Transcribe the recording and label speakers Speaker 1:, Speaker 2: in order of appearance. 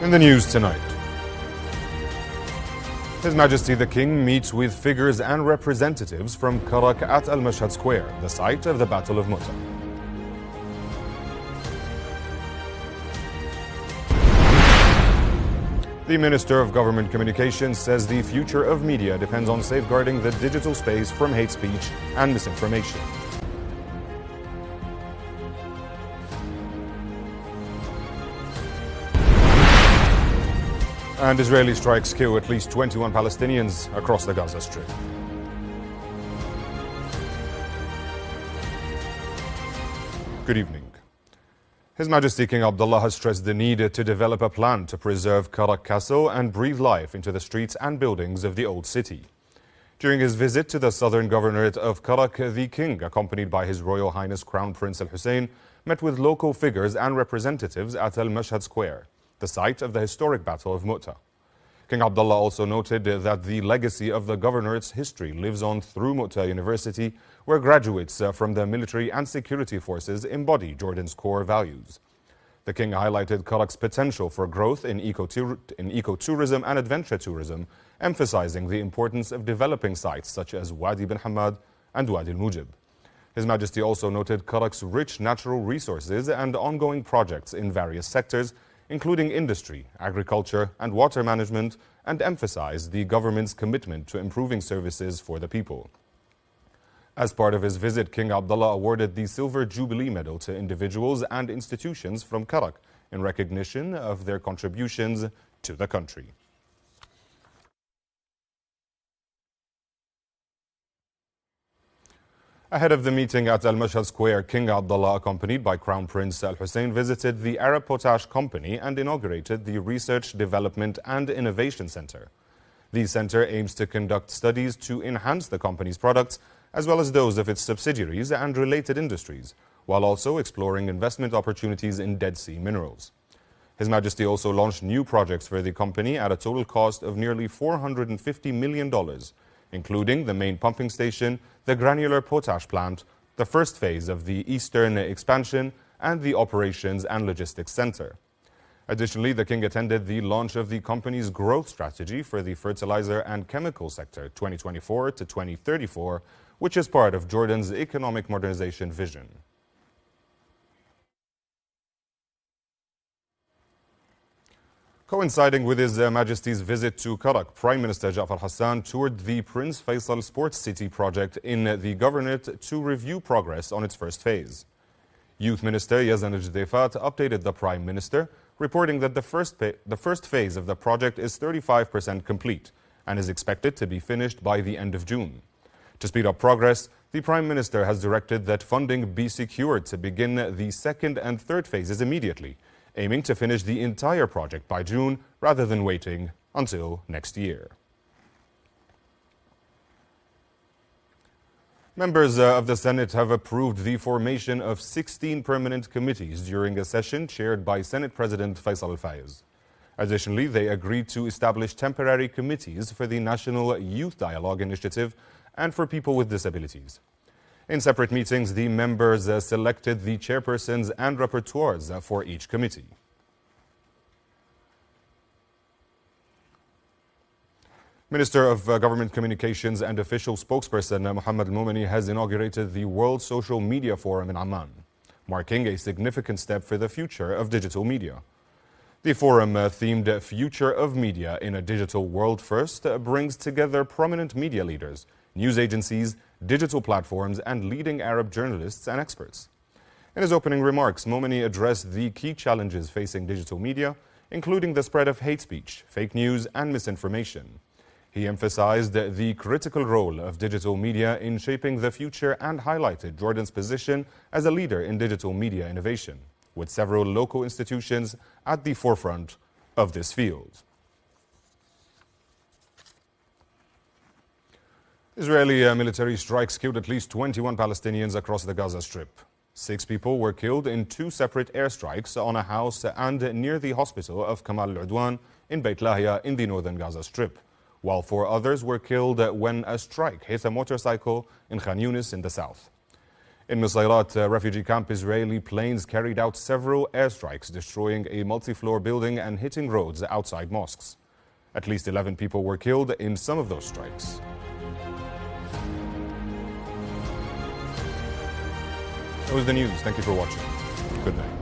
Speaker 1: In the news tonight, His Majesty the King meets with figures and representatives from Karak at Al-Mashhad Square, the site of the Battle of Mu'tah. The Minister of Government Communications says the future of media depends on safeguarding the digital space from hate speech and misinformation. And Israeli strikes kill at least 21 Palestinians across the Gaza Strip. Good evening. His Majesty King Abdullah has stressed the need to develop a plan to preserve Karak Castle and breathe life into the streets and buildings of the old city. During his visit to the southern governorate of Karak, the King, accompanied by His Royal Highness Crown Prince Al-Hussein, met with local figures and representatives at Al-Mashhad Square, the site of the historic Battle of Mu'tah. King Abdullah also noted that the legacy of the governorate's history lives on through Mu'tah University, where graduates from the military and security forces embody Jordan's core values. The King highlighted Karak's potential for growth in ecotourism and adventure tourism, emphasizing the importance of developing sites such as Wadi bin Hamad and Wadi al-Mujib. His Majesty also noted Karak's rich natural resources and ongoing projects in various sectors, including industry, agriculture, and water management, and emphasized the government's commitment to improving services for the people. As part of his visit, King Abdullah awarded the Silver Jubilee Medal to individuals and institutions from Karak in recognition of their contributions to the country. Ahead of the meeting at Al-Mashhad Square, King Abdullah, accompanied by Crown Prince Al-Hussein, visited the Arab Potash company and inaugurated the Research, Development and Innovation Center. The center aims to conduct studies to enhance the company's products, as well as those of its subsidiaries and related industries, while also exploring investment opportunities in Dead Sea minerals. His Majesty also launched new projects for the company at a total cost of nearly $450 million, including the main pumping station, the granular potash plant, the first phase of the eastern expansion, and the operations and logistics center. Additionally, the King attended the launch of the company's growth strategy for the fertilizer and chemical sector 2024 to 2034, which is part of Jordan's economic modernization vision. Coinciding with His Majesty's visit to Karak, Prime Minister Ja'far Hassan toured the Prince Faisal Sports City project in the governorate to review progress on its first phase. Youth Minister Yazan al-Judefat updated the Prime Minister, reporting that the first phase of the project is 35% complete and is expected to be finished by the end of June. To speed up progress, the Prime Minister has directed that funding be secured to begin the second and third phases immediately, aiming to finish the entire project by June rather than waiting until next year. Members of the Senate have approved the formation of 16 permanent committees during a session chaired by Senate President Faisal Al-Faiz. Additionally, they agreed to establish temporary committees for the National Youth Dialogue Initiative and for people with disabilities. In separate meetings, the members selected the chairpersons and rapporteurs for each committee. Minister of Government Communications and official spokesperson Mohammed Al-Momani has inaugurated the World Social Media Forum in Amman, marking a significant step for the future of digital media. The forum, themed Future of Media in a Digital World First, brings together prominent media leaders, news agencies, digital platforms, and leading Arab journalists and experts. In his opening remarks, Momani addressed the key challenges facing digital media, including the spread of hate speech, fake news, and misinformation. He emphasized the critical role of digital media in shaping the future and highlighted Jordan's position as a leader in digital media innovation, with several local institutions at the forefront of this field. Israeli military strikes killed at least 21 Palestinians across the Gaza Strip. 6 people were killed in 2 separate airstrikes on a house and near the hospital of Kamal al-Udwan in Beit Lahia in the northern Gaza Strip, while 4 others were killed when a strike hit a motorcycle in Khan Yunis in the south. In Nusayrat refugee camp, Israeli planes carried out several airstrikes, destroying a multi-floor building and hitting roads outside mosques. At least 11 people were killed in some of those strikes. That was the news. Thank you for watching. Good night.